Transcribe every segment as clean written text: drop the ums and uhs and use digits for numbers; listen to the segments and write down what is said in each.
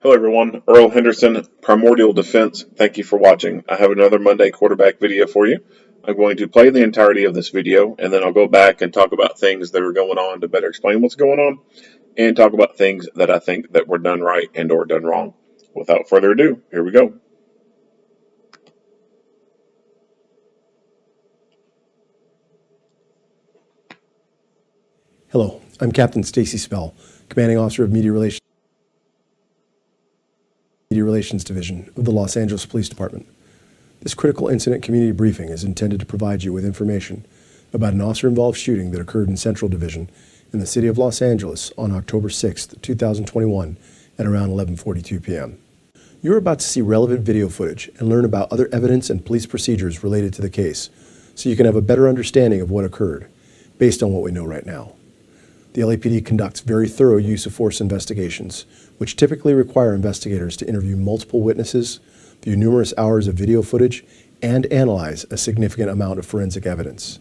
Hello everyone, Earl Henderson, Primordial Defense. Thank you for watching. I have another Monday quarterback video for you. I'm going to play the entirety of this video and then I'll go back and talk about things that are going on to better explain what's going on and talk about things that I think that were done right and or done wrong. Without further ado, here we go. Hello, I'm Captain Stacy Spell, Commanding Officer of Media Relations Division of the Los Angeles Police Department. This critical incident community briefing is intended to provide you with information about an officer-involved shooting that occurred in Central Division in the city of Los Angeles on October 6, 2021 at around 11:42 p.m. You are about to see relevant video footage and learn about other evidence and police procedures related to the case so you can have a better understanding of what occurred based on what we know right now. The LAPD conducts very thorough use of force investigations, which typically require investigators to interview multiple witnesses, view numerous hours of video footage, and analyze a significant amount of forensic evidence.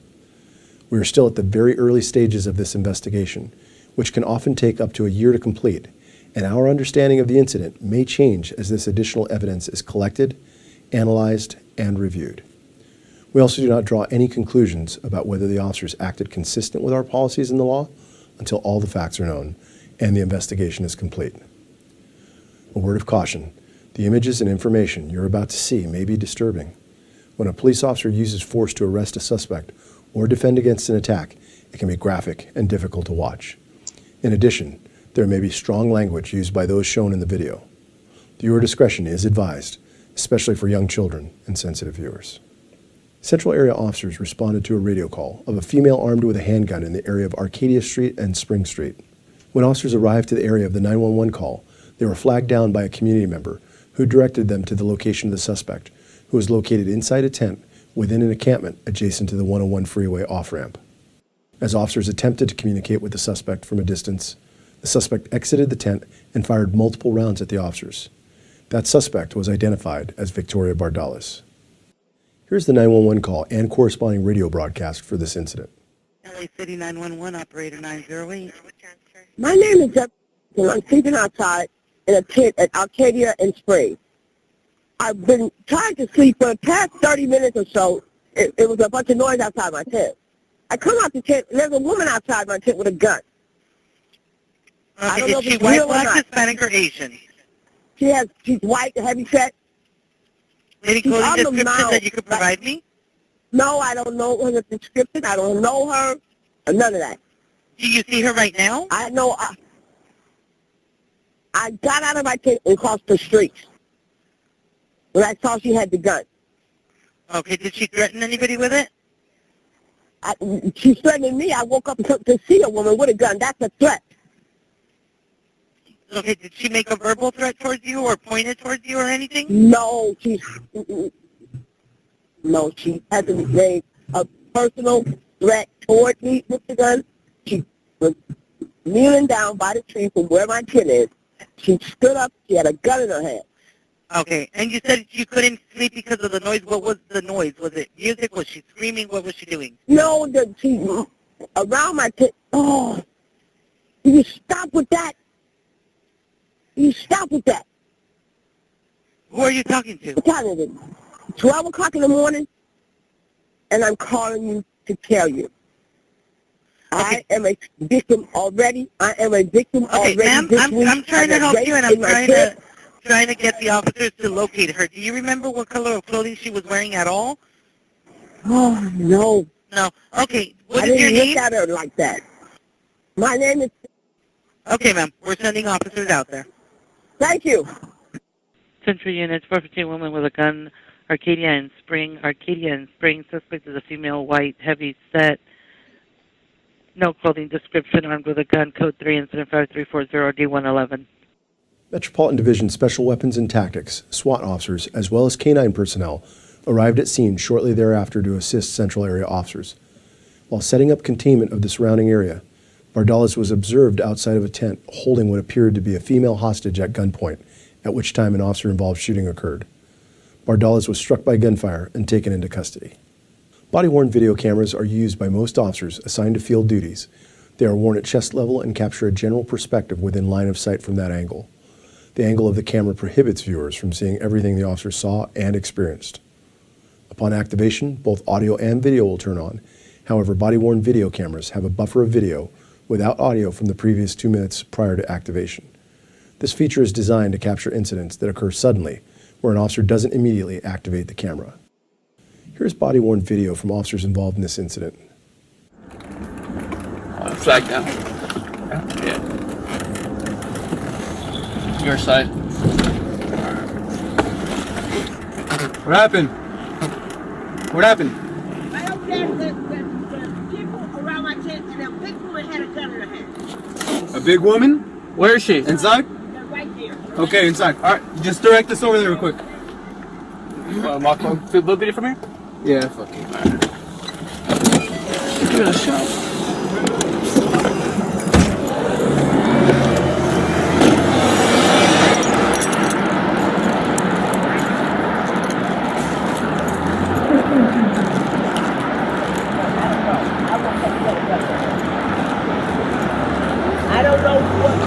We are still at the very early stages of this investigation, which can often take up to a year to complete, and our understanding of the incident may change as this additional evidence is collected, analyzed, and reviewed. We also do not draw any conclusions about whether the officers acted consistent with our policies and the law until all the facts are known and the investigation is complete. A word of caution, the images and information you're about to see may be disturbing. When a police officer uses force to arrest a suspect or defend against an attack, it can be graphic and difficult to watch. In addition, there may be strong language used by those shown in the video. Viewer discretion is advised, especially for young children and sensitive viewers. Central area officers responded to a radio call of a female armed with a handgun in the area of Arcadia Street and Spring Street. When officers arrived to the area of the 911 call, they were flagged down by a community member who directed them to the location of the suspect, who was located inside a tent within an encampment adjacent to the 101 freeway off-ramp. As officers attempted to communicate with the suspect from a distance, the suspect exited the tent and fired multiple rounds at the officers. That suspect was identified as Victoria Bardales. Here's the 911 call and corresponding radio broadcast for this incident. LA City 911, operator 908. My name is Jeff, and I'm sleeping outside in a tent at Arcadia and Spring. I've been trying to sleep for the past 30 minutes or so. It was a bunch of noise outside my tent. I come out the tent, and there's a woman outside my tent with a gun. I don't know Is if she it's white, real or black, not. Hispanic, or Asian? She's white, heavy set. Any She's clothing on the description mount. that you could provide me? No, I don't know her description. I don't know her, or none of that. Do you see her right now? I know I got out of my tent and crossed the street when I saw she had the gun. Okay, did she threaten anybody with it? She threatened me. I woke up to see a woman with a gun. That's a threat. Okay, did she make a verbal threat towards you or point it towards you or anything? No, she hasn't made a personal threat toward me with the gun. She was kneeling down by the tree from where my tent is. She stood up. She had a gun in her hand. Okay, and you said you couldn't sleep because of the noise. What was the noise? Was it music? Was she screaming? What was she doing? No, she around my tent. Oh, you stop with that. You stop with that. Who are you talking to? What time is it? 12 o'clock in the morning, and I'm calling you to tell you. I am a victim already. I am a victim already ma'am, this week. I'm trying to help you, and I'm trying to get the officers to locate her. Do you remember what color of clothing she was wearing at all? Oh, no. No. Okay, what I is your didn't name? look at her like that. My name is... Okay, ma'am, we're sending officers out there. Thank you. Central units, 415 woman with a gun, Arcadia and Spring. Suspect is a female, white, heavy set. No clothing description, armed with a gun, code 3, incident 5340, D111. Metropolitan Division Special Weapons and Tactics, SWAT officers, as well as K-9 personnel, arrived at scene shortly thereafter to assist Central Area officers. While setting up containment of the surrounding area, Bardales was observed outside of a tent holding what appeared to be a female hostage at gunpoint, at which time an officer-involved shooting occurred. Bardales was struck by gunfire and taken into custody. Body-worn video cameras are used by most officers assigned to field duties. They are worn at chest level and capture a general perspective within line of sight from that angle. The angle of the camera prohibits viewers from seeing everything the officer saw and experienced. Upon activation, both audio and video will turn on. However, body-worn video cameras have a buffer of video without audio from the previous 2 minutes prior to activation. This feature is designed to capture incidents that occur suddenly, where an officer doesn't immediately activate the camera. Here's body-worn video from officers involved in this incident. Flag down. Yeah. Your side. What happened? What happened? I don't care the people around my tent and a big woman had a gun in her hand. A big woman? Where is she? Inside? They're right there. Okay, inside. All right, just direct us over there real quick. Walk a little bit from here? Yeah, fuck it. Give it a shot. I don't know what.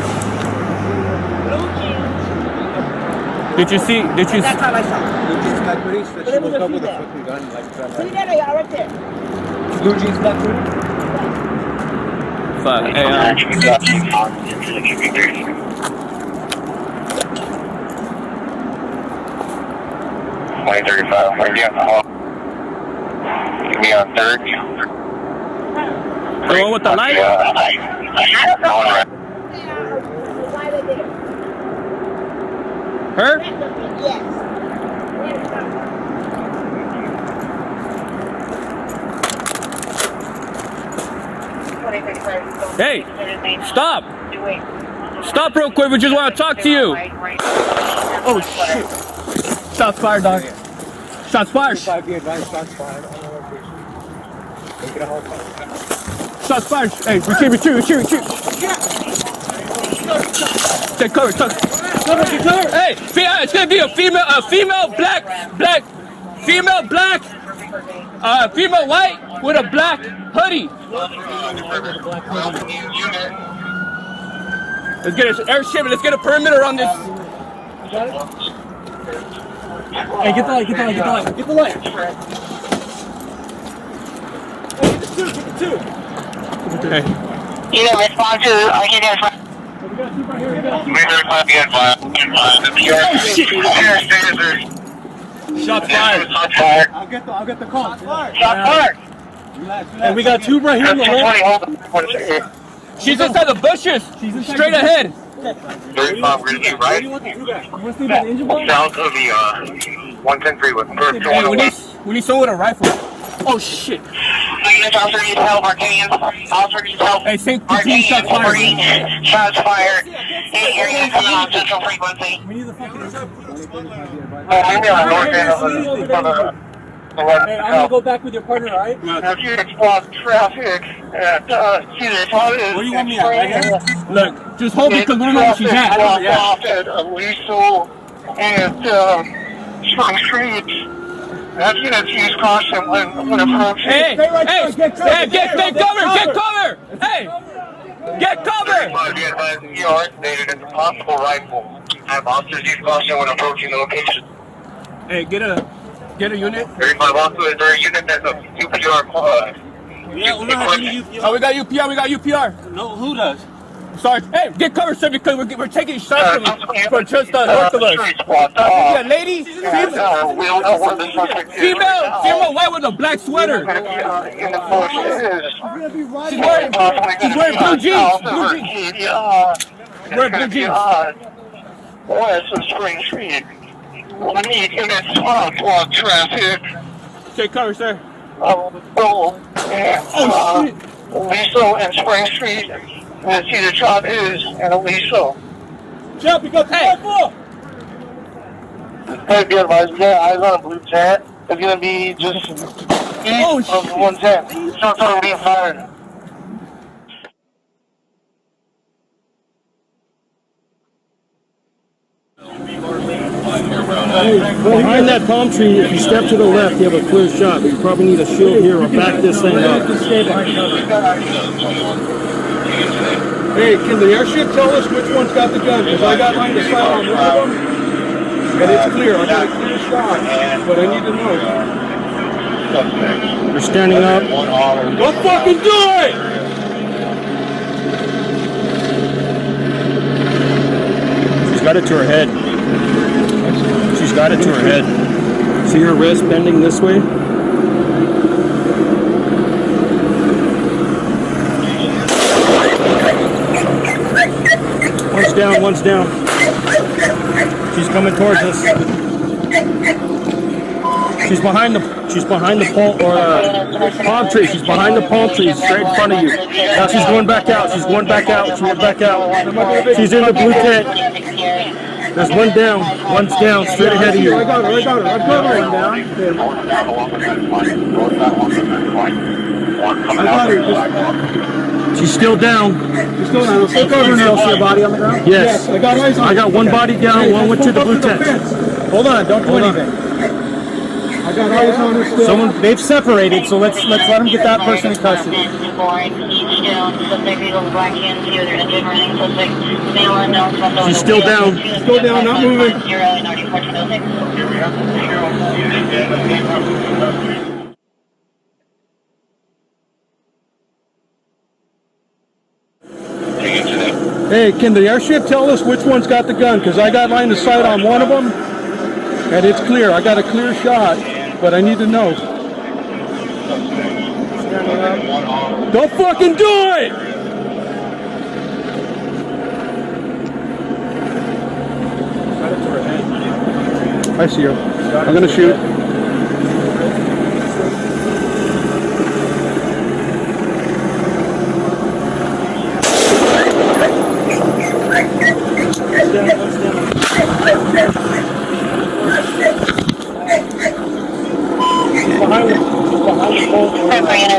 Blue jeans. Did you see? That's all I saw. Blue jeans, black hoodie, so But she it was woke a up with a female. fucking gun like that. See, there they are right there. Blue jeans, black hoodie? Fuck. Hey, 2035, where you at? Be on 3rd. the one with the light? I don't know. Why they there? Her? Yes. Hey, stop! Stop real quick, we just want to talk to you. Oh shit. Shots fired, dog. Shots fired. 5 be advised, shots fired on the location. Make it a hard fight. Shots fired. Hey, retreat. Take cover, Hey, it's gonna be a female white with a black hoodie. Let's get an airship. Let's get a perimeter on this. Hey, get the light. Get the light. Hey. You know, respond to, I can respond. Shots fired. I'll get the call. Shot fired. And we got two right here on the left. She's inside the bushes. Straight ahead. 35, we're gonna be right south of the 110 with first Hey, going away. we need someone with a rifle. Oh shit. Officer needs help, Arcadians. Officer needs help. Hey, St. Continue shots fired. Shots fired. Hey, area coming on central frequency. We need the fucking... Maybe on north end of the Hey, I'm gonna go back with your partner, alright? If you block traffic at Where do you want me at? Right here? Look, just hold it because we don't know where she's at. Off at Aliso and Spring Street. That's gonna use caution when approaching. Hey, get cover! Hey, get cover! Be advised, ER stated it's a possible rifle. Have officers use caution when approaching the location. Hey, get a unit. 35 also is there a unit that's a UPR Yeah, we don't have any UPR. Oh, we got UPR. No, who does? Sorry. Hey, get cover, sir, because we're taking shots from just north of us. Street squad. Yeah, lady. We don't know where the suspect is. Female white with a black sweater. In the bushes. She's wearing blue jeans. Wearing blue jeans. West of Spring Street. We need units block traffic. Take cover, sir. Aliso and Spring Street. Let's see the shot is and Aliso. Jeff, you got the rifle! Hey, be advised, we got eyes on a blue jet. It's gonna be just east of 110. So it's already being fired. Behind that palm tree, if you step to the left, you have a clear shot, but you probably need a shield here or back this thing up. Hey, can the airship tell us which one's got the gun? Because I got line of sight on one of them, and it's clear. I got a clear shot, but I need to know. They're standing up. Go fucking do it! She's got it to her head. She's got it to her head. See her wrist bending this way? One's down, one's down. She's coming towards us. She's behind the palm tree. She's behind the palm tree, straight in front of you. Now she's going back out. She's going back out. She went back out. She's in the blue tent. There's one down. One's down, straight ahead of you. I got her. I'm covering down. I got her. She's still down. She's still down. I'm still covering her. See her body on the ground? Yes. I got eyes on her. I got one body down, one went to the blue tent. Hold on, don't do anything. I got eyes on her still. They've separated, so let's let them get that person in custody. She's still down. Still down, not moving. Hey, can the airship tell us which one's got the gun? Because I got line of sight on one of them, and it's clear. I got a clear shot, but I need to know. Don't fucking do it! I see her. I'm gonna shoot.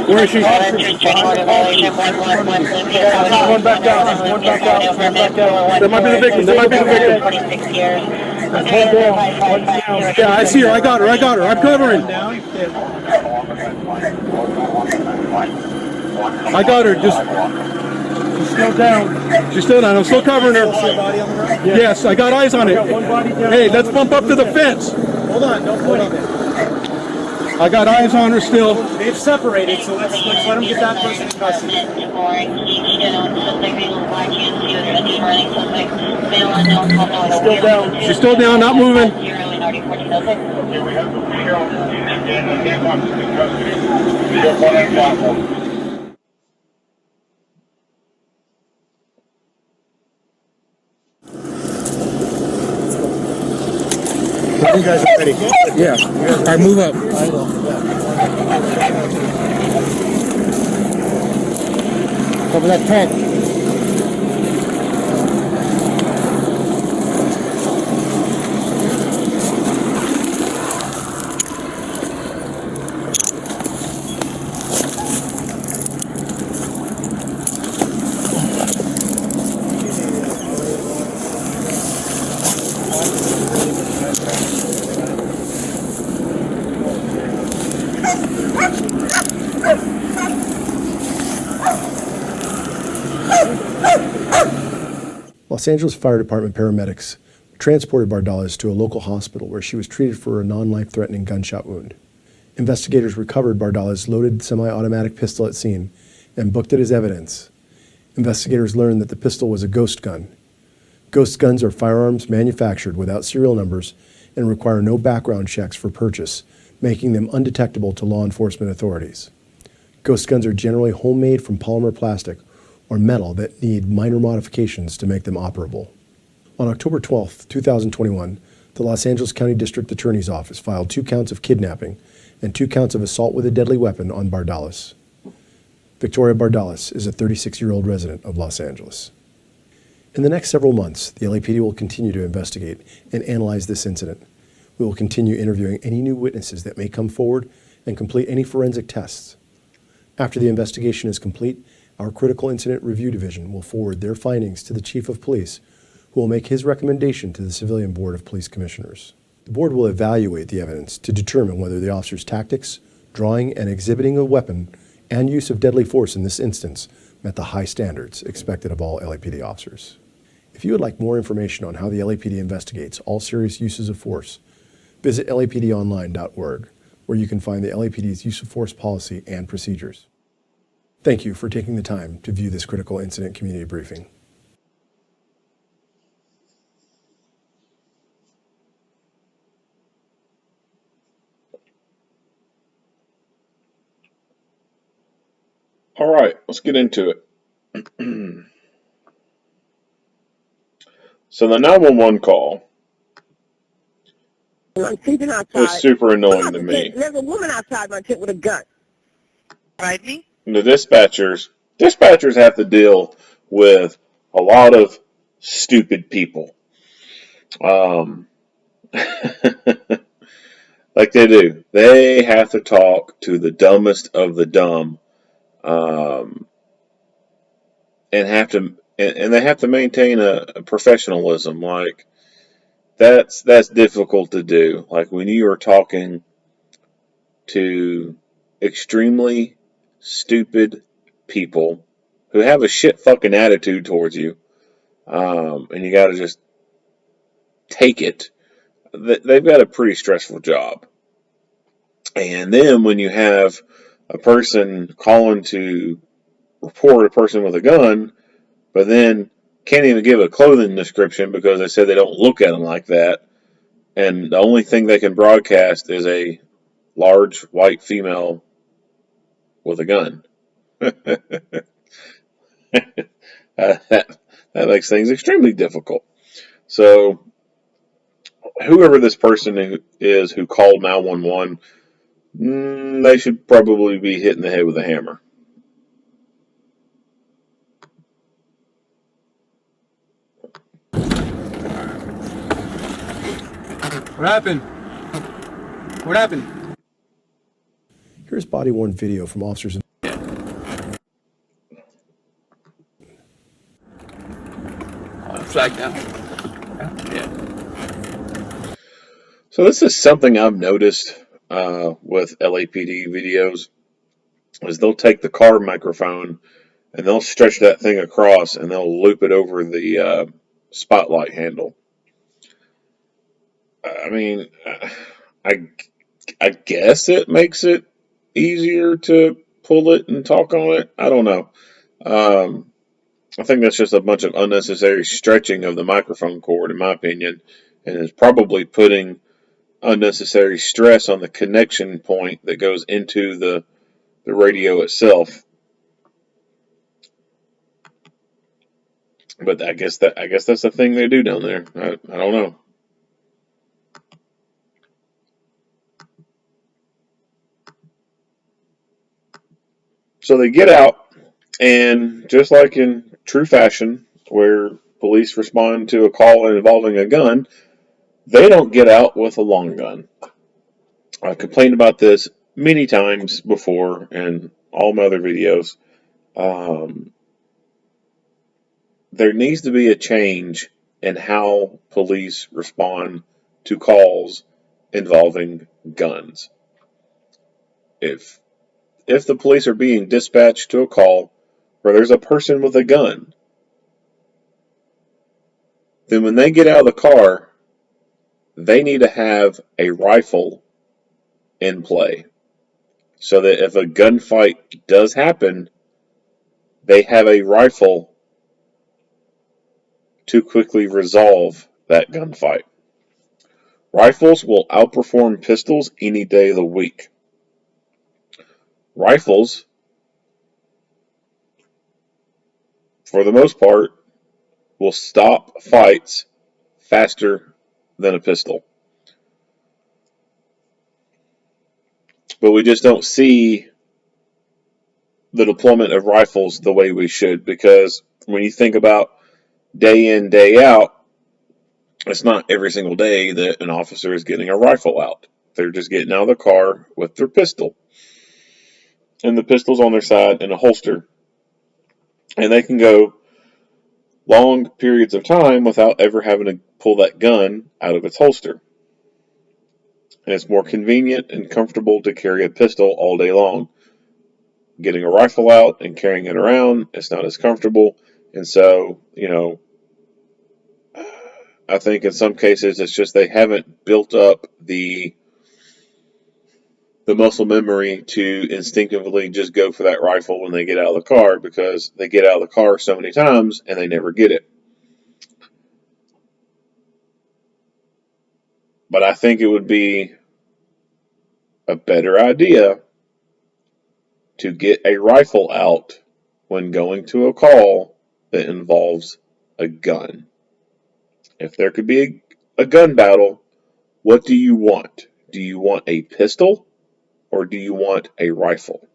Where is she? One back out. One back out. That might be the victim. That might be the victim. One down. One down. Yeah, I see her. I got her. I'm covering. I got her. She's still down. She's still down. I'm still covering her. Yes, I got eyes on it. Hey, let's bump up to the fence. Hold on. Don't do anything. I got eyes on her still. They've separated, so let's let them get that person in custody. Still down. She's still down, not moving. You guys are ready? Yeah. All right, move up. Cover that tent. Los Angeles Fire Department paramedics transported Bardales to a local hospital where she was treated for a non-life-threatening gunshot wound. Investigators recovered Bardales' loaded semi-automatic pistol at scene and booked it as evidence. Investigators learned that the pistol was a ghost gun. Ghost guns are firearms manufactured without serial numbers and require no background checks for purchase, making them undetectable to law enforcement authorities. Ghost guns are generally homemade from polymer plastic or metal that need minor modifications to make them operable. On October 12, 2021, the Los Angeles County District Attorney's Office filed 2 counts of kidnapping and 2 counts of assault with a deadly weapon on Bardales. Victoria Bardales is a 36-year-old resident of Los Angeles. In the next several months, the LAPD will continue to investigate and analyze this incident. We will continue interviewing any new witnesses that may come forward and complete any forensic tests. After the investigation is complete, our Critical Incident Review Division will forward their findings to the Chief of Police, who will make his recommendation to the Civilian Board of Police Commissioners. The board will evaluate the evidence to determine whether the officer's tactics, drawing and exhibiting a weapon, and use of deadly force in this instance met the high standards expected of all LAPD officers. If you would like more information on how the LAPD investigates all serious uses of force, visit lapdonline.org, where you can find the LAPD's use of force policy and procedures. Thank you for taking the time to view this critical incident community briefing. All right, let's get into it. So the 911 call I'm sleeping outside. was super annoying to me. There's a woman outside my tent with a gun. Right me? The dispatchers have to deal with a lot of stupid people. Like they do. They have to talk to the dumbest of the dumb, and they have to maintain a professionalism. Like that's difficult to do. Like when you are talking to extremely stupid people who have a shit fucking attitude towards you, and you got to just take it. They've got a pretty stressful job. And then when you have a person calling to report a person with a gun, but then can't even give a clothing description because they said they don't look at them like that, and the only thing they can broadcast is a large white female with a gun. That makes things extremely difficult. So whoever this person is who called 911, they should probably be hitting the head with a hammer. What happened? What happened? Here's body-worn video from officers. Upside down. Yeah. So this is something I've noticed with LAPD videos, is they'll take the car microphone and they'll stretch that thing across and they'll loop it over the spotlight handle. I mean, I guess it makes it easier to pull it and talk on it. I don't know. I think that's just a bunch of unnecessary stretching of the microphone cord, in my opinion, and is probably putting unnecessary stress on the connection point that goes into the radio itself. But I guess that's the thing they do down there. I don't know. So they get out, and just like in true fashion, where police respond to a call involving a gun, they don't get out with a long gun. I've complained about this many times before in all my other videos. There needs to be a change in how police respond to calls involving guns. If the police are being dispatched to a call where there's a person with a gun, then when they get out of the car, they need to have a rifle in play so that if a gunfight does happen, they have a rifle to quickly resolve that gunfight. Rifles will outperform pistols any day of the week. Rifles, for the most part, will stop fights faster than a pistol. But we just don't see the deployment of rifles the way we should, because when you think about day in, day out, it's not every single day that an officer is getting a rifle out. They're just getting out of the car with their pistol. And the pistol's on their side in a holster. And they can go long periods of time without ever having to pull that gun out of its holster. And it's more convenient and comfortable to carry a pistol all day long. getting a rifle out and carrying it around. It's not as comfortable. And so, I think in some cases it's just they haven't built up the muscle memory to instinctively just go for that rifle when they get out of the car, because they get out of the car so many times and they never get it. But I think it would be a better idea to get a rifle out when going to a call that involves a gun. If there could be a gun battle, what do you want? Do you want a pistol or do you want a rifle?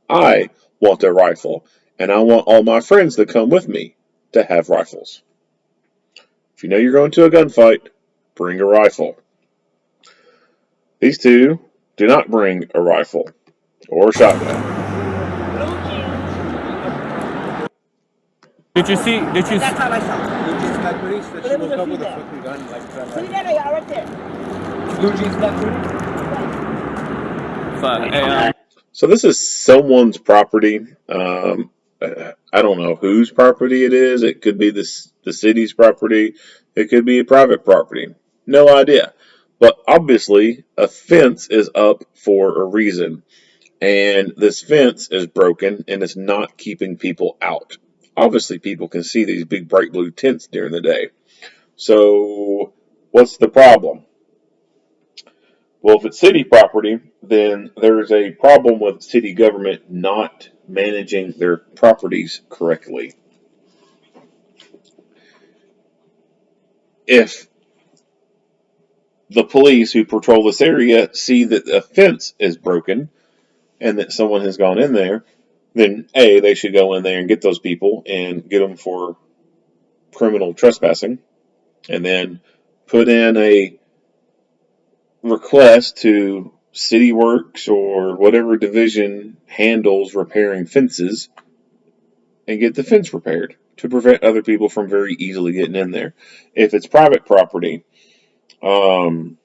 I want a rifle, and I want all my friends that come with me to have rifles. If you know you're going to a gunfight, bring a rifle. These two do not bring a rifle or a shotgun. Did you see? That's all I saw. Blue jeans, black hoodie, so that she Let me woke go up see with a that. fucking gun like that. See that? They are right there. Blue jeans, black hoodie. So this is someone's property. I don't know whose property it is. It could be the city's property. It could be a private property. No idea. But obviously, a fence is up for a reason. And this fence is broken and it's not keeping people out. Obviously, people can see these big bright blue tents during the day. So, what's the problem? Well, if it's city property, then there's a problem with city government not managing their properties correctly. If the police who patrol this area see that a fence is broken and that someone has gone in there, then A, they should go in there and get those people and get them for criminal trespassing, and then put in a request to City Works or whatever division handles repairing fences and get the fence repaired to prevent other people from very easily getting in there. If it's private property, then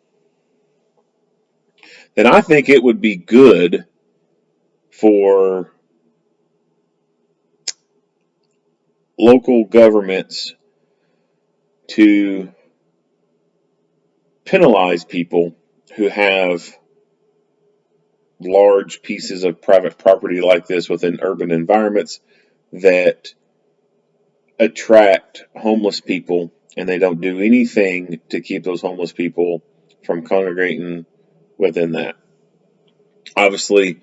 I think it would be good for local governments to penalize people who have large pieces of private property like this within urban environments that attract homeless people, and they don't do anything to keep those homeless people from congregating within that. Obviously,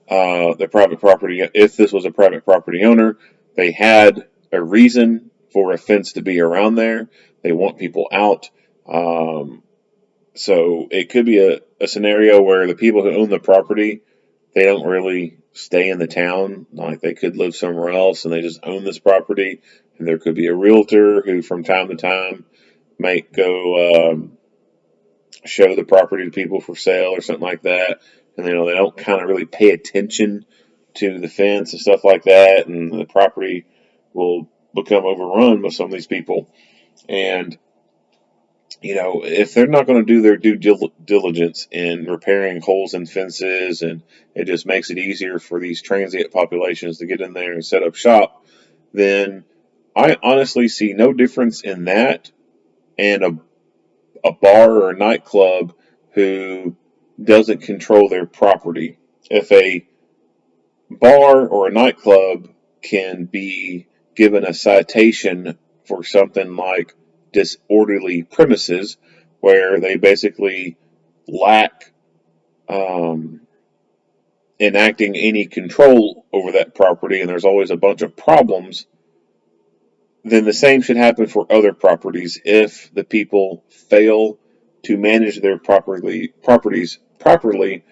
the private property, if this was a private property owner, they had a reason for a fence to be around there. They want people out. So it could be a scenario where the people who own the property, they don't really stay in the town. Like, they could live somewhere else and they just own this property. And there could be a realtor who from time to time might go show the property to people for sale or something like that. And they don't kind of really pay attention to the fence and stuff like that. And the property will become overrun with some of these people. And if they're not going to do their due diligence in repairing holes in fences, and it just makes it easier for these transient populations to get in there and set up shop, then I honestly see no difference in that and a bar or a nightclub who doesn't control their property. If a bar or a nightclub can be given a citation for something like disorderly premises, where they basically lack enacting any control over that property and there's always a bunch of problems, then the same should happen for other properties if the people fail to manage their properties properly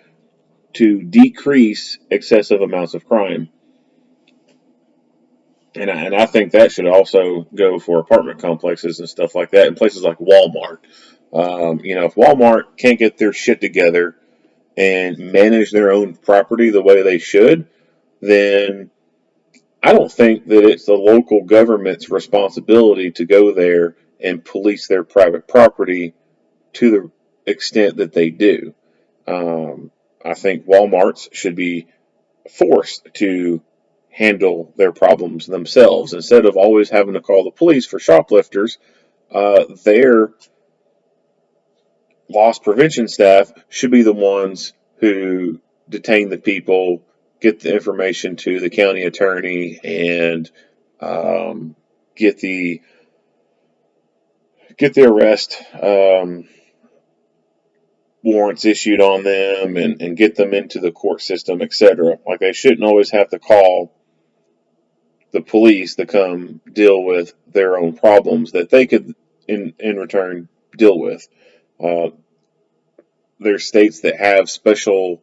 to decrease excessive amounts of crime. And I think that should also go for apartment complexes and stuff like that, and places like Walmart. If Walmart can't get their shit together and manage their own property the way they should, then I don't think that it's the local government's responsibility to go there and police their private property to the extent that they do. I think Walmart's should be forced to handle their problems themselves. Instead of always having to call the police for shoplifters, their loss prevention staff should be the ones who detain the people, get the information to the county attorney, and get the arrest warrants issued on them, and get them into the court system, etc. Like, they shouldn't always have to call the police to come deal with their own problems that they could in return deal with. There's states that have special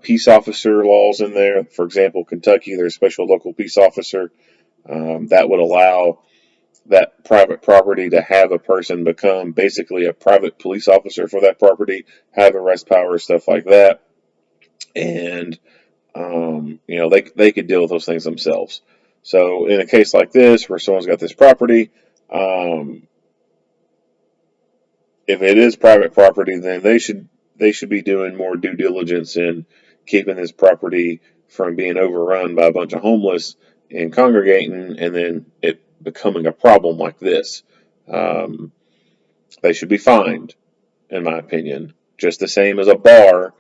peace officer laws in there. For example, Kentucky, there's a special local peace officer that would allow that private property to have a person become basically a private police officer for that property, have arrest power, stuff like that. And they could deal with those things themselves. So in a case like this, where someone's got this property, if it is private property, then they should be doing more due diligence in keeping this property from being overrun by a bunch of homeless and congregating, and then it becoming a problem like this. They should be fined, in my opinion, just the same as a bar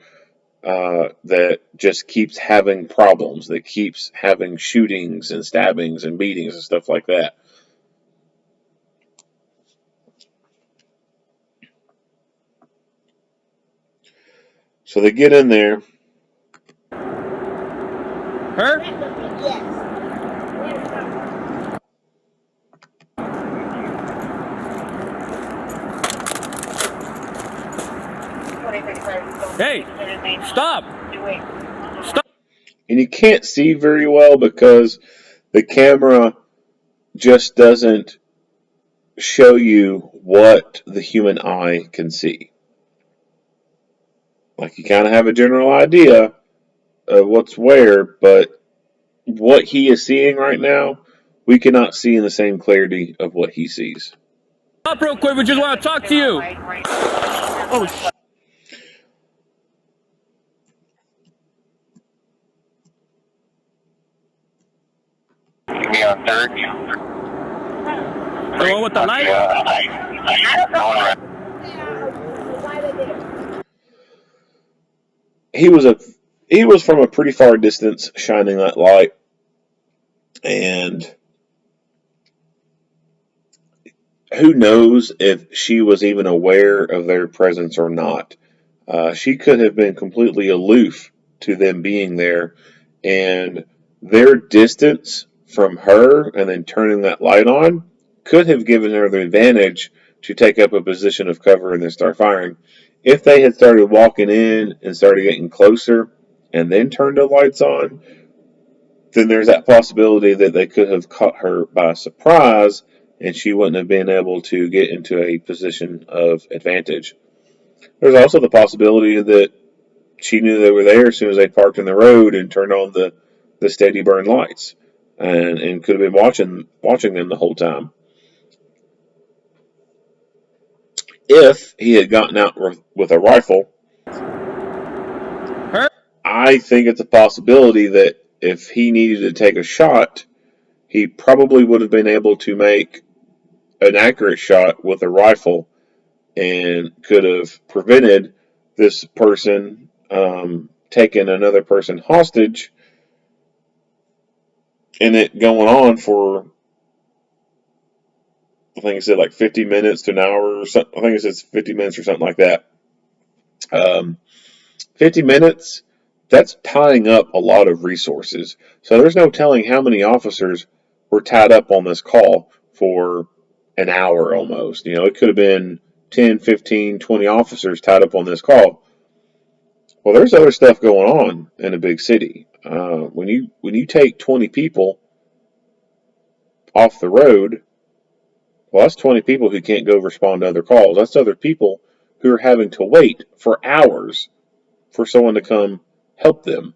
that just keeps having problems, that keeps having shootings and stabbings and beatings and stuff like that. So they get in there. Her? Yes. Hey, stop. Stop. And you can't see very well because the camera just doesn't show you what the human eye can see. Like, you kind of have a general idea of what's where, but what he is seeing right now, we cannot see in the same clarity of what he sees. Stop real quick, we just want to talk to you. Oh, Me on third. the one with the light? He was from a pretty far distance shining that light, and who knows if she was even aware of their presence or not. She could have been completely aloof to them being there, and their distance from her and then turning that light on could have given her the advantage to take up a position of cover and then start firing. If they had started walking in and started getting closer and then turned the lights on, then there's that possibility that they could have caught her by surprise and she wouldn't have been able to get into a position of advantage. There's also the possibility that she knew they were there as soon as they parked in the road and turned on the steady burn lights, and could have been watching them the whole time. If he had gotten out with a rifle, I think it's a possibility that if he needed to take a shot, he probably would have been able to make an accurate shot with a rifle and could have prevented this person taking another person hostage, and it going on for, I think it said like 50 minutes to an hour or something. I think it says 50 minutes or something like that. 50 minutes, that's tying up a lot of resources. So there's no telling how many officers were tied up on this call for an hour almost. It could have been 10, 15, 20 officers tied up on this call. Well, there's other stuff going on in a big city. When you take 20 people off the road, well, that's 20 people who can't go respond to other calls. That's other people who are having to wait for hours for someone to come help them.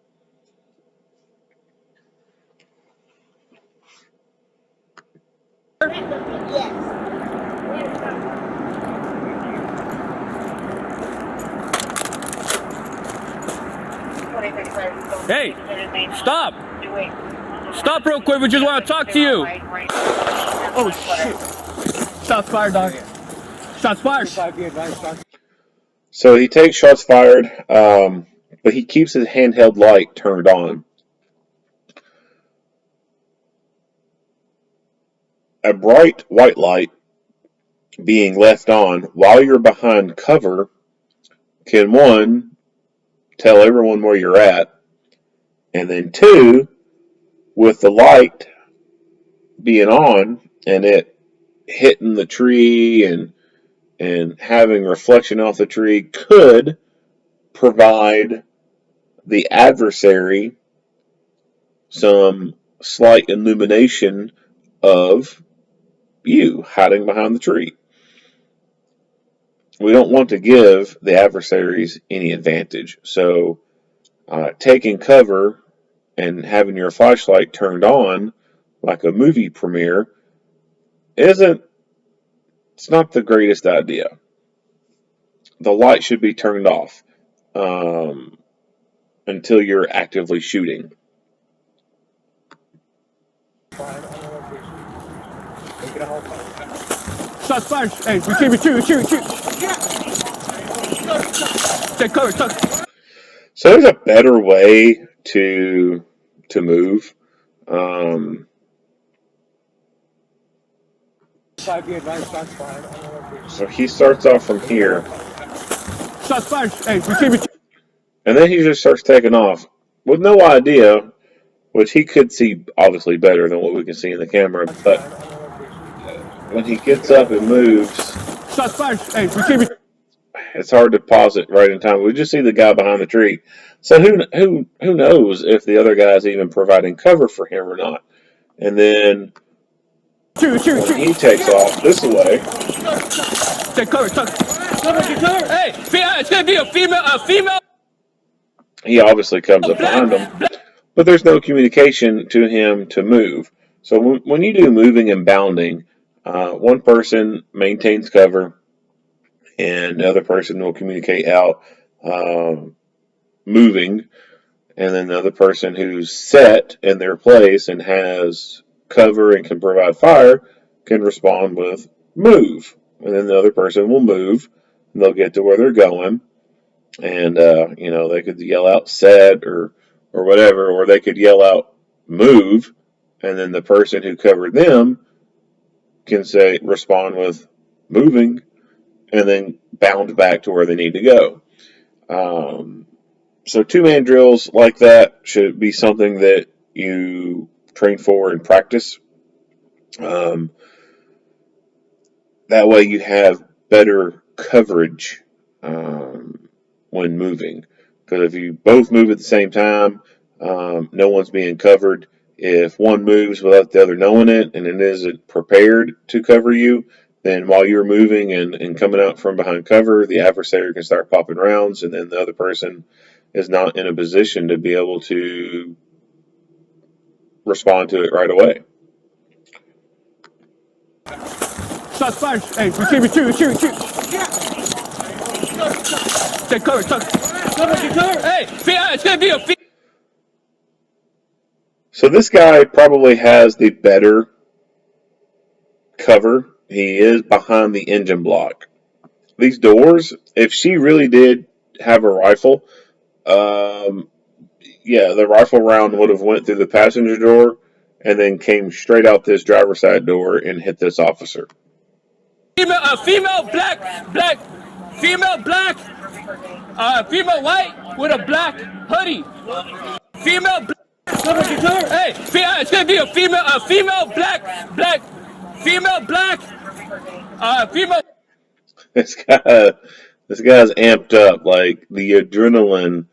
Hey, stop! Stop real quick, we just want to talk to you. Oh shit. Shots fired, dog. Shots fired. So he takes shots fired, but he keeps his handheld light turned on. A bright white light being left on while you're behind cover can, one, tell everyone where you're at, and then two, with the light being on and it hitting the tree and having reflection off the tree could provide the adversary some slight illumination of you hiding behind the tree. We don't want to give the adversaries any advantage. So taking cover and having your flashlight turned on like a movie premiere it's not the greatest idea. The light should be turned off until you're actively shooting. Shots fired. Hey, retreat. Take cover, So there's a better way to move. So he starts off from here. Shots fired. Hey, retreat. And then he just starts taking off with no idea, which he could see obviously better than what we can see in the camera. But when he gets up and moves, Shots fired. Hey, retreat. it's hard to pause it right in time. We just see the guy behind the tree. So who knows if the other guy's even providing cover for him or not? And then Shoot. he takes off this way. Take cover. Hey, it's gonna be a female. He obviously comes up behind him, but there's no communication to him to move. So when you do moving and bounding, one person maintains cover, and the other person will communicate out moving, and then the other person who's set in their place and has cover and can provide fire can respond with move, and then the other person will move, and they'll get to where they're going, and they could yell out set or whatever, or they could yell out move, and then the person who covered them can respond with moving, and then bound back to where they need to go. So 2-man drills like that should be something that you train for and practice. That way you have better coverage when moving. Because if you both move at the same time, no one's being covered. If one moves without the other knowing it and it isn't prepared to cover you, then while you're moving and coming out from behind cover, the adversary can start popping rounds, and then the other person is not in a position to be able to respond to it right away. Shots fired. Hey, retreat. Take cover. Hey, it's gonna be a female. So this guy probably has the better cover. He is behind the engine block. These doors, if she really did have a rifle, the rifle round would have went through the passenger door and then came straight out this driver's side door and hit this officer. Female black, female white with a black hoodie. Female black. Hey, it's gonna be a female black. This guy's amped up. Like the adrenaline,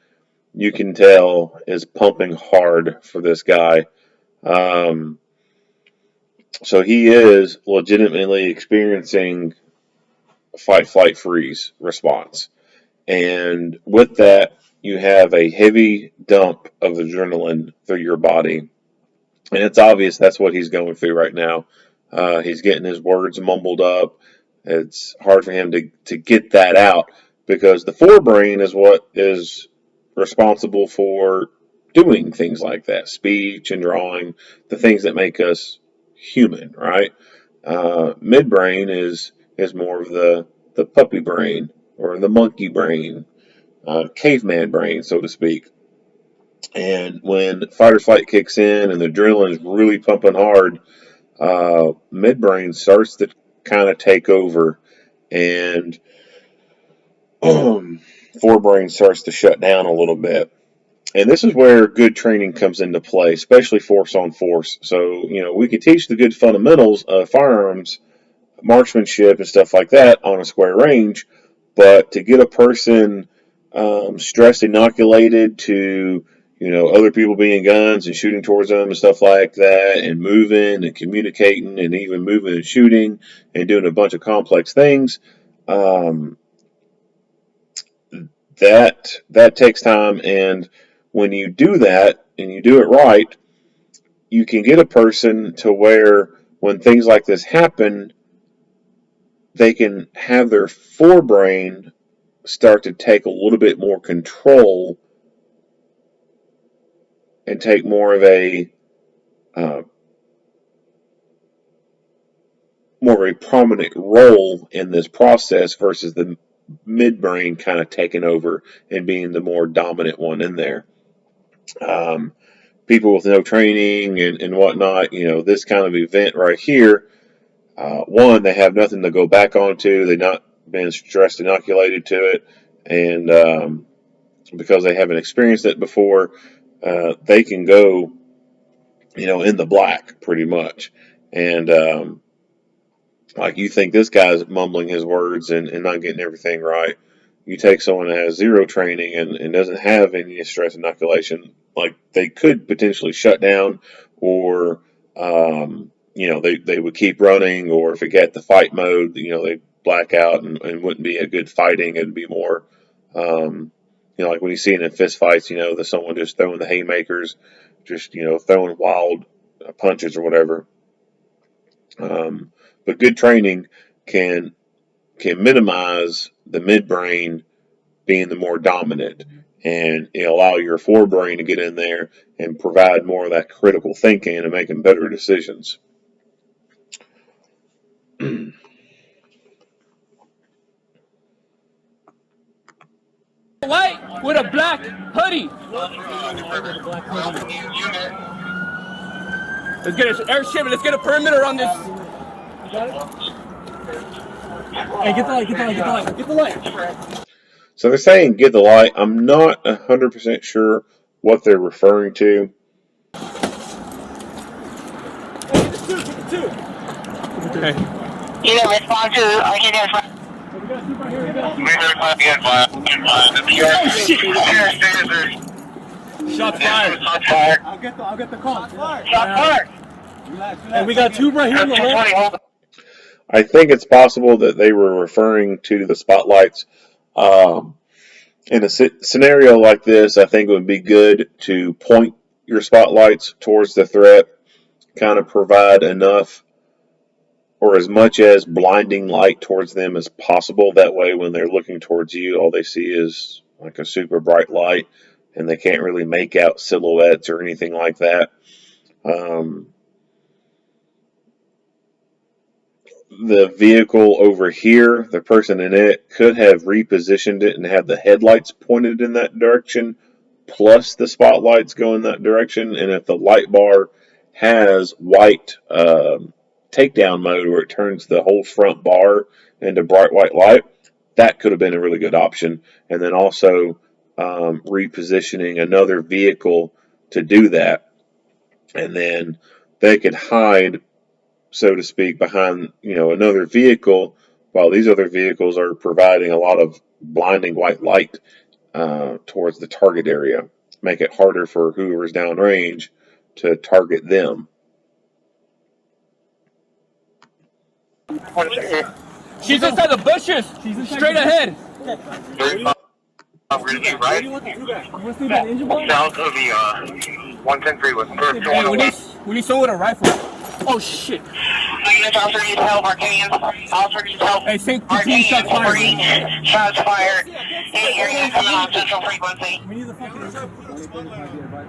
you can tell, is pumping hard for this guy. So he is legitimately experiencing fight, flight, freeze response. And with that, you have a heavy dump of adrenaline through your body. And it's obvious that's what he's going through right now. He's getting his words mumbled up. It's hard for him to get that out because the forebrain is what is responsible for doing things like that, speech and drawing, the things that make us human, right? Midbrain is more of the puppy brain or the monkey brain, caveman brain, so to speak. And when fight or flight kicks in and the adrenaline is really pumping hard, midbrain starts to kind of take over, and forebrain starts to shut down a little bit. And this is where good training comes into play, especially force on force. So, we can teach the good fundamentals of firearms, marksmanship, and stuff like that on a square range, but to get a person stress inoculated to, other people being guns and shooting towards them and stuff like that, and moving and communicating and even moving and shooting and doing a bunch of complex things, um, that takes time. And when you do that and you do it right, you can get a person to where when things like this happen, they can have their forebrain start to take a little bit more control and take more of a uh, prominent role in this process versus the midbrain kind of taking over and being the more dominant one in there. People with no training and whatnot, this kind of event right here, one, they have nothing to go back onto. They've not been stress inoculated to it. And because they haven't experienced it before, they can go, in the black pretty much. And like you think this guy's mumbling his words and not getting everything right. You take someone that has zero training and doesn't have any stress inoculation, like they could potentially shut down, or they would keep running, or if it got the fight mode, they black out and wouldn't be a good fighting. It'd be more like when you see it in fist fights, that someone just throwing the haymakers, just throwing wild punches or whatever. But good training can minimize the midbrain being the more dominant, and allow your forebrain to get in there and provide more of that critical thinking and making better decisions. White with a black hoodie. Let's get an airship. Let's get a perimeter on this. Hey, get the light, get the light, get the light, get the light. So they're saying get the light. I'm not 100% sure what they're referring to. Okay. You didn't respond to, you didn't respond. Shots fired. I'll get the call. Shots fired. And we got two right here on the left. I think it's possible that they were referring to the spotlights. In a scenario like this, I think it would be good to point your spotlights towards the threat, kind of provide enough or as much as blinding light towards them as possible. That way, when they're looking towards you, all they see is like a super bright light, and they can't really make out silhouettes or anything like that. The vehicle over here, the person in it could have repositioned it and had the headlights pointed in that direction, plus the spotlights go in that direction. And if the light bar has white takedown mode, where it turns the whole front bar into bright white light, that could have been a really good option. And then also repositioning another vehicle to do that, and then they could hide, so to speak, behind another vehicle, while these other vehicles are providing a lot of blinding white light towards the target area, make it harder for whoever's downrange to target them. She's inside the bushes. Straight ahead. Right? South of the 110 freeway. Hey, we need someone with a rifle. Oh shit. Officer needs help. Arcadians. Officer needs help. Hey, say continue shots fired. Shots fired. Hey, area coming on central frequency.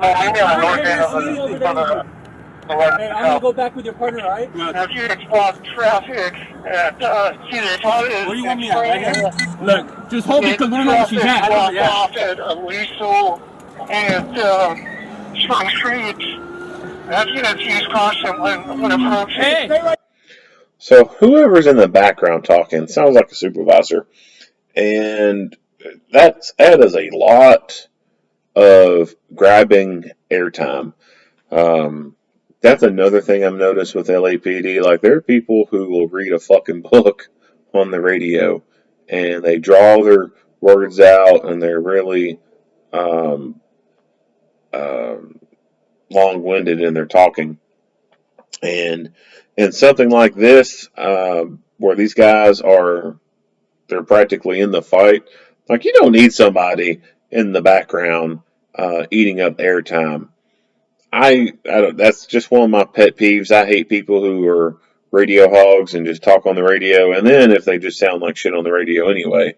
I'm here on north end of the. Hey, I'm gonna go back with your partner, alright? Have you blocked traffic at Cedar? Where do you want me at? Right here? Look, just hold me because we don't know where she's at. Blocked off at Aliso and Spring Street. Have units use caution when approaching. Hey! So whoever's in the background talking sounds like a supervisor, and that is a lot of grabbing airtime. That's another thing I've noticed with LAPD. Like, there are people who will read a fucking book on the radio, and they draw their words out, and they're really long-winded in their talking. And in something like this, where these guys they're practically in the fight, like, you don't need somebody in the background eating up airtime. I don't, that's just one of my pet peeves. I hate people who are radio hogs and just talk on the radio, and then if they just sound like shit on the radio anyway,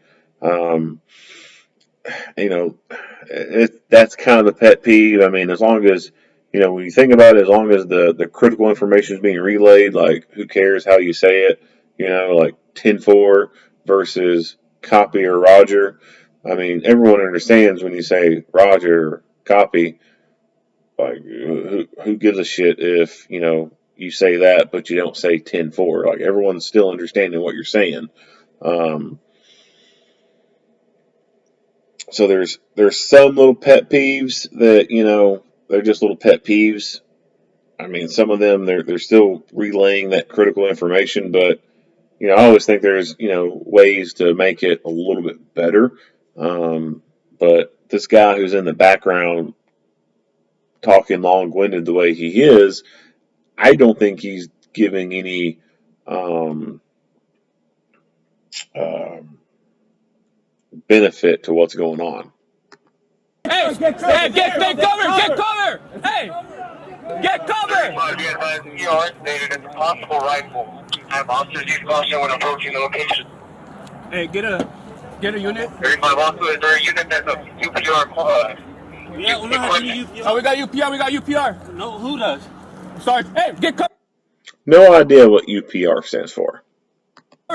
that's kind of the pet peeve. I mean, as long as, when you think about it, as long as the critical information is being relayed, like, who cares how you say it, like 10-4 versus copy or roger. I mean, everyone understands when you say roger or copy. Like, who gives a shit if, you say that, but you don't say 10-4. Like, everyone's still understanding what you're saying. So there's some little pet peeves that, they're just little pet peeves. I mean, some of them, they're still relaying that critical information, but, I always think there's, ways to make it a little bit better. But this guy who's in the background talking long-winded the way he is, I don't think he's giving any benefit to what's going on. Hey, get cover! Get cover! Hey! Get cover! You are stated as a possible rifle. Have officers use caution when approaching the location. Hey, get a unit. 35 officers, is there a unit that's a UPR Yeah, we got UPR. No, who does? Sorry. Hey, get cover! No idea what UPR stands for.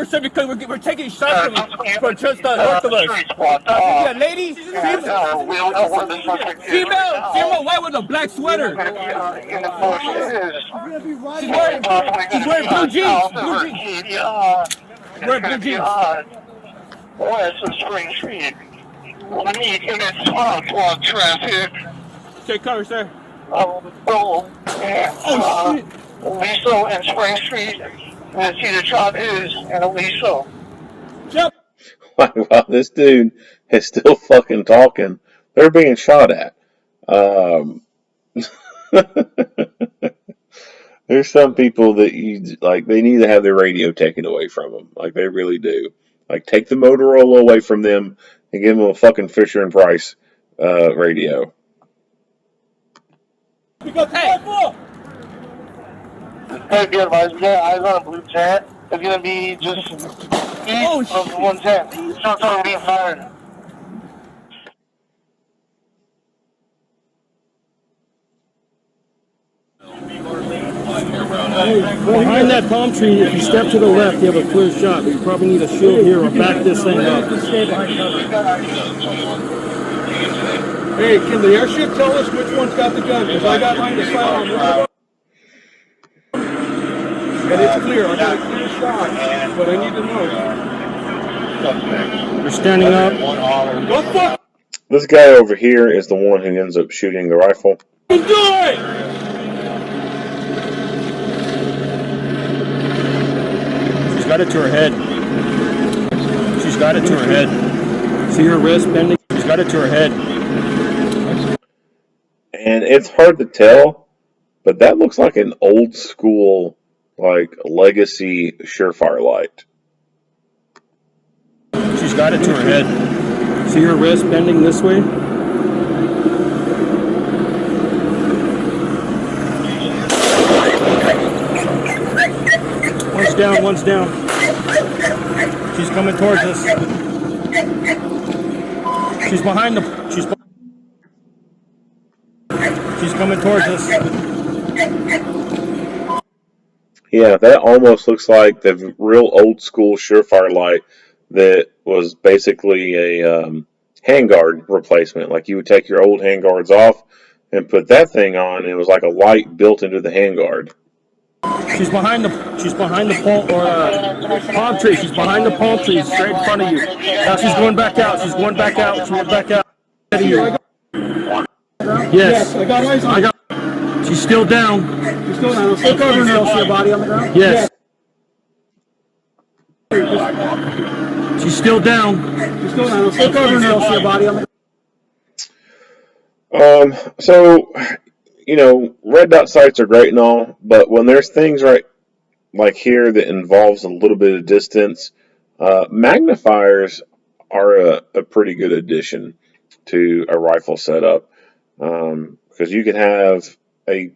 Sir, because we're taking shots from just north of us. Yeah, lady, female, white with a black sweater. She's wearing blue jeans. Wearing blue jeans. OIS of Spring Street. We need units on traffic. Take cover, sir. Oh, shit. Aliso and Spring Street. And see the shot is and Aliso. Jump. While this dude is still fucking talking, they're being shot at. There's some people that they need to have their radio taken away from them. Like, they really do. Like, take the Motorola away from them and give them a fucking Fisher and Price radio. Hey, be advised, we got eyes on a blue jet. It's gonna be just east of 110. Shots are being fired. Behind that palm tree, if you step to the left, you have a clear shot, but you probably need a shield here or back this thing up. Hey, can the airship tell us which one's got the gun? Because I got line of sight on this. And it's clear, I got a clear shot, but I need to know. They're standing up. What the fuck? This guy over here is the one who ends up shooting the rifle. Do it! She's got it to her head. She's got it to her head. See her wrist bending? She's got it to her head. And it's hard to tell, but that looks like an old school, legacy Surefire light. She's got it to her head. See her wrist bending this way? down, one's down. She's coming towards us. She's behind the, she's coming towards us. Yeah, that almost looks like the real old school Surefire light that was basically a handguard replacement. Like you would take your old handguards off and put that thing on, and it was like a light built into the handguard. She's behind the palm tree. She's behind the palm tree, straight in front of you. Now she's going back out. She's going back out. She went back out. Yes, I got eyes on her. She's still down. She's still down. I'm still covering her. See her body on the ground? Yes. She's still down. She's still down. I'm still covering her. See her body on the ground? So, red dot sights are great and all, but when there's things right like here that involves a little bit of distance, magnifiers are a pretty good addition to a rifle setup, because you can have a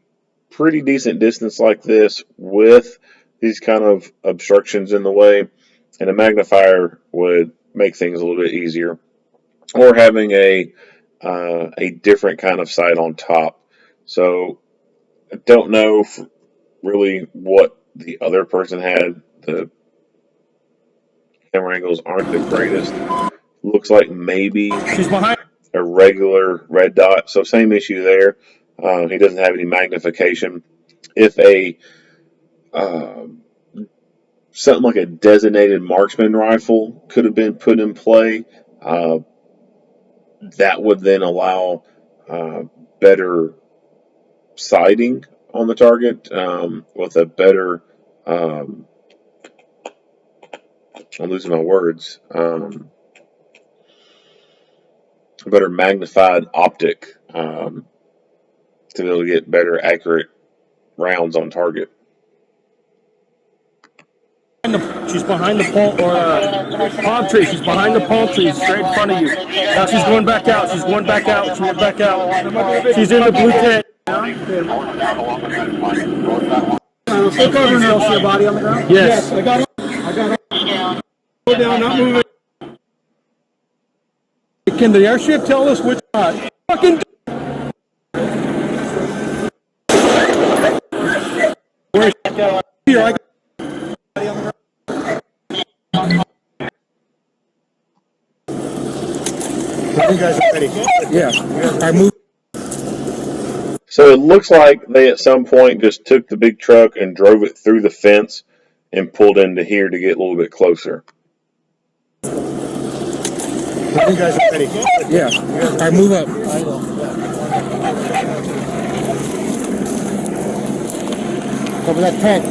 pretty decent distance like this with these kind of obstructions in the way, and a magnifier would make things a little bit easier. Or having a different kind of sight on top. So I don't know really what the other person had. The camera angles aren't the greatest. Looks like maybe She's behind. a regular red dot. So same issue there. He doesn't have any magnification. If a something like a designated marksman rifle could have been put in play, that would then allow better sighting on the target, with a better, I'm losing my words, a better magnified optic, to be able to get better accurate rounds on target. She's behind the palm tree. She's behind the palm tree, straight in front of you. Now she's going back out. She's going back out. She went back out. She's in the blue tent. I'm still covering her. See her body on the ground? Yes. I got her. Go down, not moving. Can the airship tell us which fucking where's here? I got you guys are ready. Yeah. I moved. So it looks like they at some point just took the big truck and drove it through the fence and pulled into here to get a little bit closer. You guys are ready. Yeah. I move up. Cover that tent.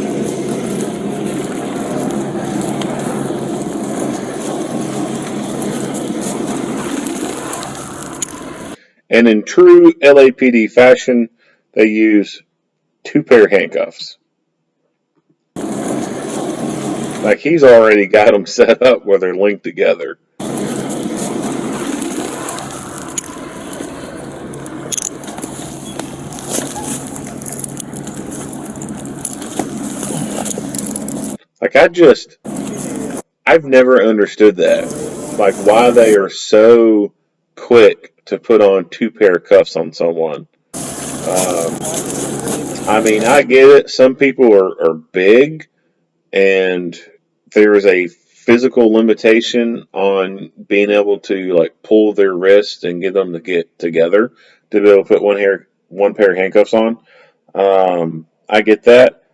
And in true LAPD fashion, they use 2 pair of handcuffs. Like he's already got them set up where they're linked together. Like I've never understood that. Like why they are so quick to put on 2 pair of cuffs on someone. I mean, I get it. Some people are big, and there is a physical limitation on being able to like pull their wrist and get them to get together to be able to put one pair of handcuffs on. I get that,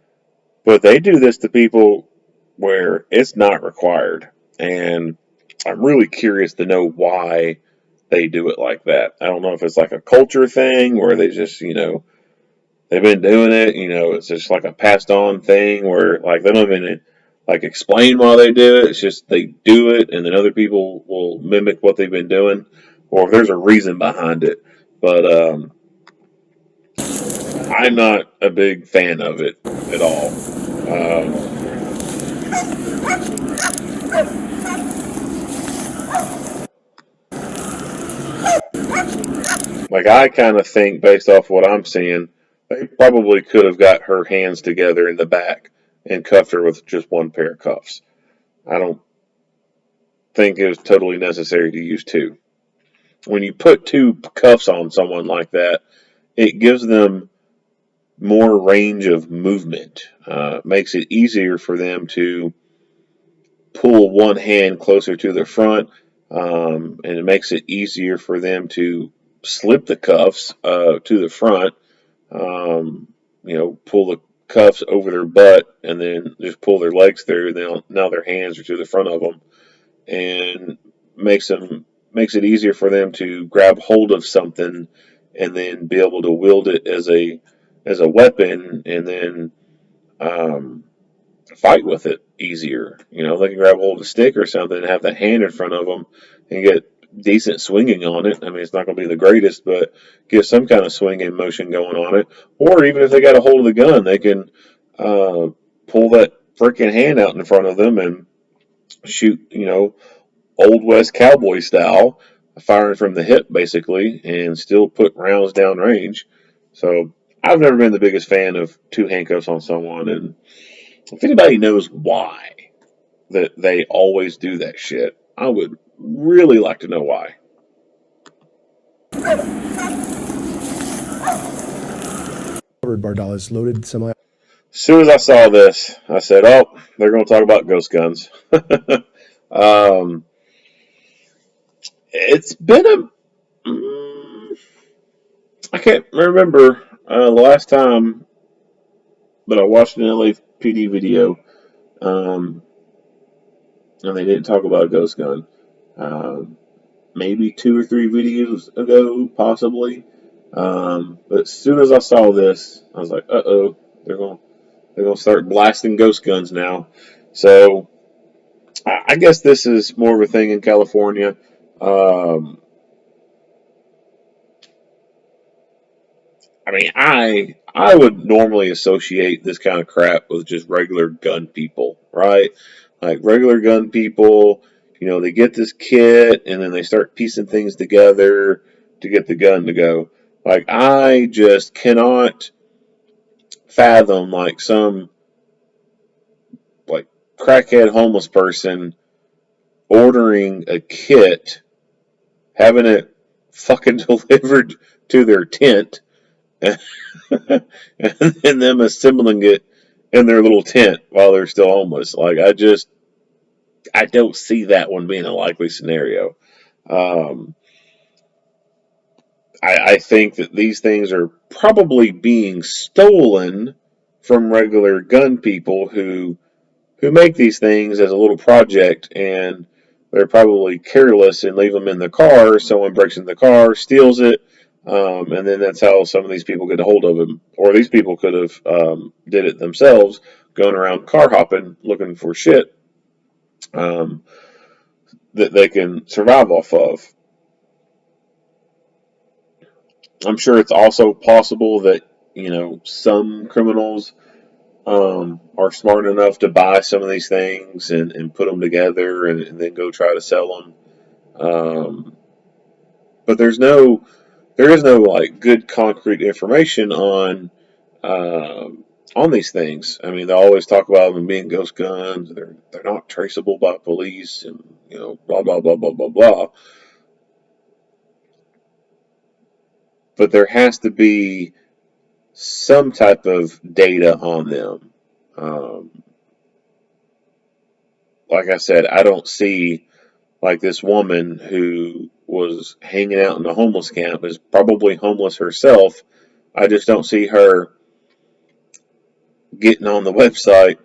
but they do this to people where it's not required, and I'm really curious to know why they do it like that. I don't know if it's like a culture thing where they just, they've been doing it, it's just like a passed on thing where like they don't even like explain why they do it. It's just they do it and then other people will mimic what they've been doing, or if there's a reason behind it. But I'm not a big fan of it at all. Like I kind of think based off what I'm seeing, they probably could have got her hands together in the back and cuffed her with just one pair of cuffs. I don't think it was totally necessary to use two. When you put two cuffs on someone like that, it gives them more range of movement. Makes it easier for them to pull one hand closer to the front, and it makes it easier for them to slip the cuffs to the front. Pull the cuffs over their butt and then just pull their legs through. Now their hands are to the front of them, and makes it easier for them to grab hold of something and then be able to wield it as a weapon, and then fight with it easier. They can grab hold of a stick or something and have the hand in front of them and get decent swinging on it. I mean, it's not going to be the greatest, but get some kind of swinging motion going on it. Or even if they got a hold of the gun, they can pull that freaking hand out in front of them and shoot, Old West cowboy style, firing from the hip basically, and still put rounds down range. So I've never been the biggest fan of two handcuffs on someone, and if anybody knows why that they always do that shit, I would really like to know why. Bardales loaded semi. As soon as I saw this, I said, "Oh, they're going to talk about ghost guns." It's been I can't remember the last time that I watched an LAPD video, and they didn't talk about a ghost gun. Maybe 2 or 3 videos ago, possibly. But as soon as I saw this, I was like, "Uh-oh, they're gonna start blasting ghost guns now." So I guess this is more of a thing in California. I mean, I would normally associate this kind of crap with just regular gun people, right? Like regular gun people, they get this kit and then they start piecing things together to get the gun to go. Like I just cannot fathom like some like crackhead homeless person ordering a kit, having it fucking delivered to their tent, and then them assembling it in their little tent while they're still homeless. Like I don't see that one being a likely scenario. Um, I think that these things are probably being stolen from regular gun people who make these things as a little project, and they're probably careless and leave them in the car. Someone breaks into the car, steals it, and then that's how some of these people get a hold of them. Or these people could have did it themselves, going around car hopping looking for shit um, that they can survive off of. I'm sure it's also possible that some criminals are smart enough to buy some of these things and put them together and then go try to sell them. But there is no like good concrete information on these things. I mean, they always talk about them being ghost guns. They're not traceable by police, and blah blah blah blah blah blah. But there has to be some type of data on them. Um, like I said, I don't see like this woman who was hanging out in the homeless camp is probably homeless herself. I just don't see her getting on the website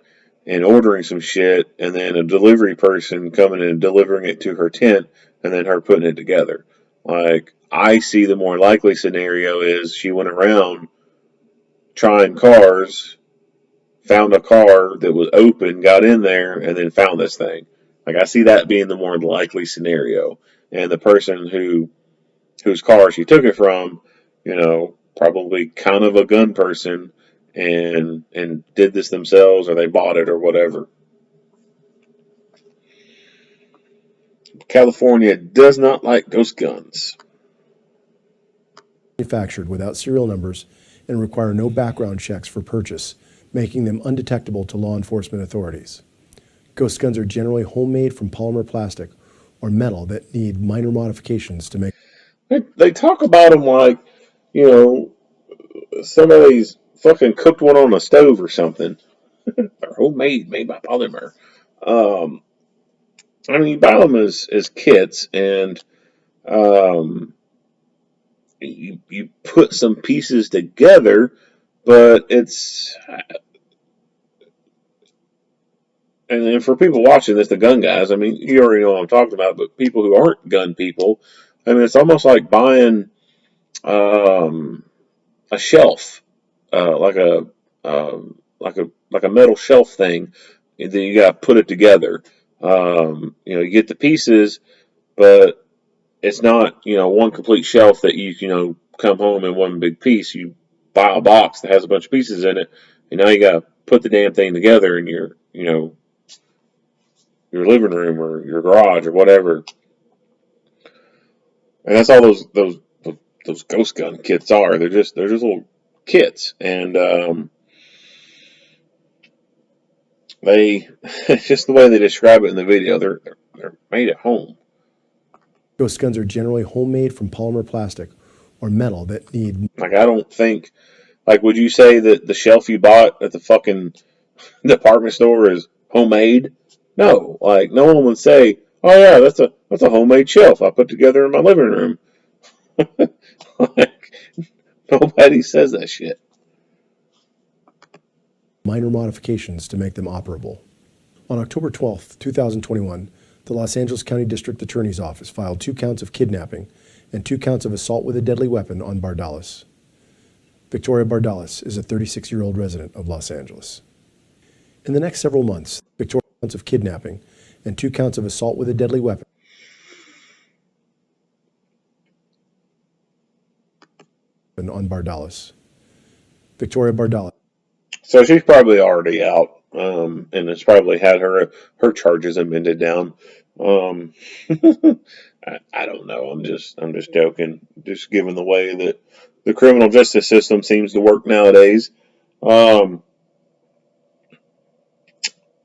and ordering some shit and then a delivery person coming and delivering it to her tent and then her putting it together. Like, I see the more likely scenario is she went around trying cars, found a car that was open, got in there, and then found this thing. Like, I see that being the more likely scenario. And the person whose car she took it from, probably kind of a gun person and did this themselves or they bought it or whatever. California does not like ghost guns. Manufactured without serial numbers and require no background checks for purchase. making them undetectable to law enforcement authorities. Ghost guns are generally homemade from polymer plastic or metal that need minor modifications to make. They talk about them like, you know, somebody's fucking cooked one on a stove or something. They're homemade, made by polymer. Um, I mean, you buy them as kits, and um, you put some pieces together, but it's and then for people watching this, the gun guys. I mean, you already know what I'm talking about, but people who aren't gun people, I mean, it's almost like buying um, a shelf, like a like a metal shelf thing, and then you got to put it together. You know, you get the pieces, but it's not, you know, one complete shelf that you know come home in one big piece. You buy a box that has a bunch of pieces in it, and now you got to put the damn thing together in your, you know, your living room or your garage or whatever. And that's all those ghost gun kits are. They're just little kits, and they it's just the way they describe it in the video. They're made at home. Ghost guns are generally homemade from polymer plastic or metal that need. Like, I don't think, like, would you say that the shelf you bought at the fucking department store is homemade? No. Like, no one would say, "Oh yeah, that's a homemade shelf I put together in my living room." Like, nobody says that shit. Minor modifications to make them operable. On October 12, 2021, the Los Angeles County District Attorney's Office filed 2 counts of kidnapping and 2 counts of assault with a deadly weapon on Bardales. Victoria Bardales is a 36-year-old resident of Los Angeles. In the next several months, Victoria counts of kidnapping and 2 counts of assault with a deadly weapon on Bardales. Victoria Bardales. So she's probably already out, and it's probably had her charges amended down. Um, I don't know. I'm just joking. Just given the way that the criminal justice system seems to work nowadays. Um,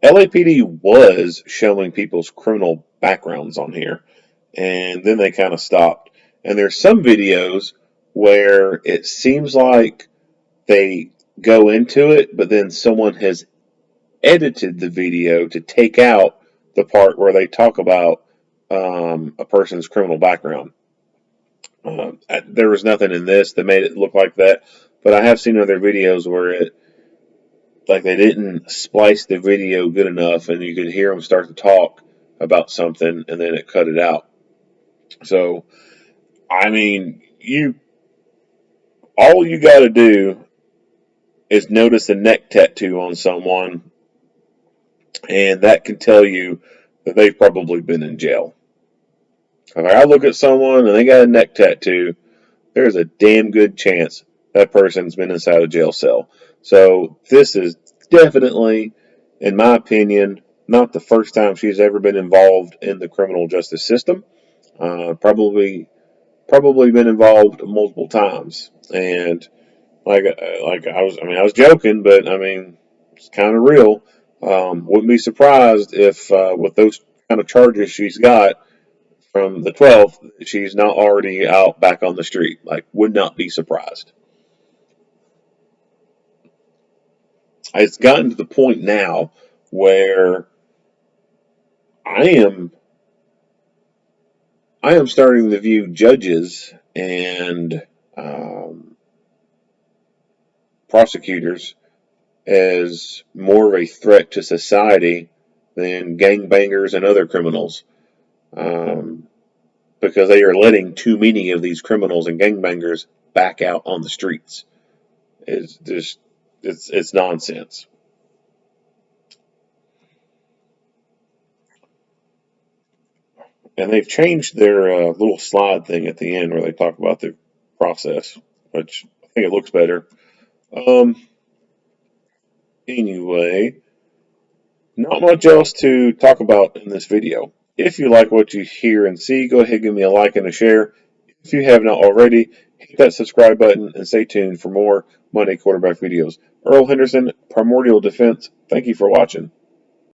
LAPD was showing people's criminal backgrounds on here, and then they kind of stopped. And there's some videos where it seems like they go into it, but then someone has edited the video to take out the part where they talk about a person's criminal background. There was nothing in this that made it look like that, but I have seen other videos where like they didn't splice the video good enough, and you could hear them start to talk about something, and then it cut it out. So, I mean, all you got to do is notice a neck tattoo on someone, and that can tell you that they've probably been in jail. If I look at someone and they got a neck tattoo, there's a damn good chance that person's been inside a jail cell. So this is definitely, in my opinion, not the first time she's ever been involved in the criminal justice system. Probably been involved multiple times. And I was joking, but I mean, it's kind of real. Wouldn't be surprised if with those kind of charges she's got from the 12th, she's not already out back on the street. Like, would not be surprised. It's gotten to the point now where I am I am starting to view judges and prosecutors as more of a threat to society than gangbangers and other criminals, um, because they are letting too many of these criminals and gangbangers back out on the streets. It's just it's nonsense. And they've changed their little slide thing at the end where they talk about the process, which I think it looks better. Um, anyway, not much else to talk about in this video. If you like what you hear and see, go ahead and give me a like and a share. If you have not already, Hit that subscribe button and stay tuned for more Monday quarterback videos. Earl Henderson, Primordial Defense, thank you for watching.